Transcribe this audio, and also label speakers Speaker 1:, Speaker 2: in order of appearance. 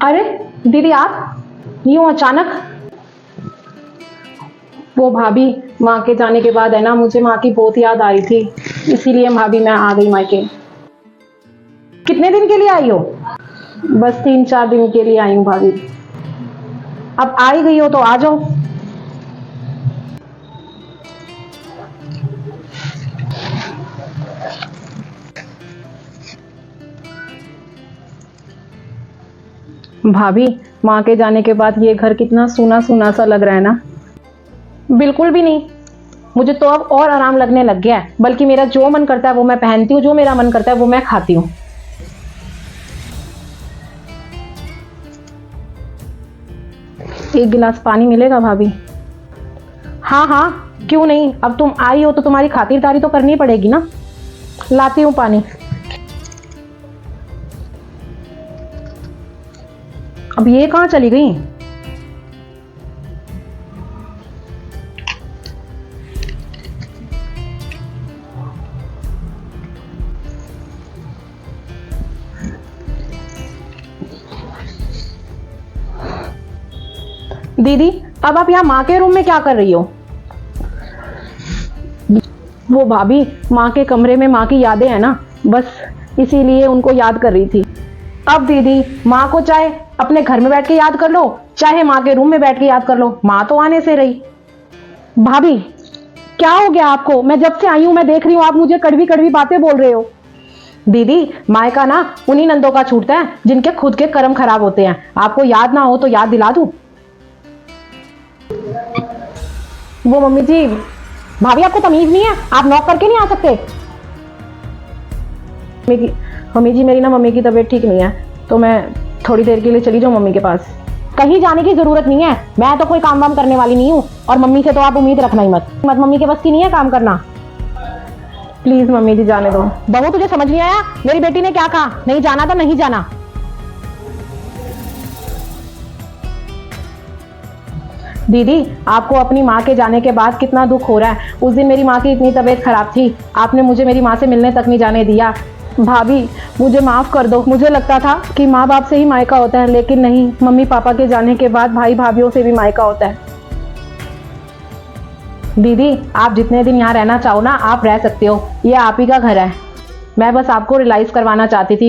Speaker 1: अरे दीदी, आप यूं अचानक? वो भाभी, माँ के जाने के बाद है ना, मुझे माँ की बहुत याद आ रही थी, इसीलिए भाभी मैं आ गई मायके। कितने दिन के लिए आई हो? बस 3-4 दिन के लिए आई हूँ भाभी। अब आ ही गई हो तो आ जाओ। भाभी, माँ के जाने के बाद ये घर कितना सूना सूना सा लग रहा है ना। बिल्कुल भी नहीं, मुझे तो अब और आराम लगने लग गया है। बल्कि मेरा जो मन करता है वो मैं पहनती हूँ, जो मेरा मन करता है वो मैं खाती हूँ। एक गिलास पानी मिलेगा भाभी? हाँ हाँ, क्यों नहीं। अब तुम आई हो तो तुम्हारी खातिरदारी तो करनी पड़ेगी ना। लाती हूँ पानी। अब ये कहाँ चली गई? दीदी, अब आप यहाँ माँ के रूम में क्या कर रही हो? वो भाभी, माँ के कमरे में माँ की यादें हैं ना, बस इसीलिए उनको याद कर रही थी। अब दीदी, माँ को चाहे अपने घर में बैठ के याद कर लो, चाहे माँ के रूम में बैठ के याद कर लो, माँ तो आने से रही। भाभी, क्या हो गया आपको? मैं जब से आई हूं मैं देख रही हूँ आप मुझे कड़वी कड़वी बातें बोल रहे हो। दीदी, मायका ना उन्हीं नंदों का छूटता है जिनके खुद के कर्म खराब होते हैं। आपको याद ना हो तो याद दिला दूं। वो मम्मी जी, भाभी आपको तमीज नहीं है? आप नॉक करके नहीं आ सकते? मम्मी जी, मेरी ना मम्मी की तबीयत ठीक नहीं है, तो मैं थोड़ी देर के लिए चली जाऊँ मम्मी के पास। कहीं जाने की जरूरत नहीं है, मैं तो कोई काम वाम करने वाली नहीं हूँ, और मम्मी से तो आप उम्मीद रखना ही मत। मम्मी के बस की नहीं है काम करना। प्लीज मम्मी जी, जाने दो। बहू, तुझे समझ नहीं आया? मेरी बेटी ने क्या कहा? नहीं जाना तो नहीं जाना। दीदी, आपको अपनी माँ के जाने के बाद कितना दुख हो रहा है। उस दिन मेरी माँ की इतनी तबीयत खराब थी, आपने मुझे मेरी माँ से मिलने तक नहीं जाने दिया। भाभी, मुझे माफ कर दो। मुझे लगता था कि माँ बाप से ही मायका होता है, लेकिन नहीं, मम्मी पापा के जाने के बाद भाई भाभीियों से भी मायका होता है। दीदी, आप जितने दिन यहाँ रहना चाहो ना, आप रह सकते हो। ये आप ही का घर है। मैं बस आपको रियलाइज करवाना चाहती थी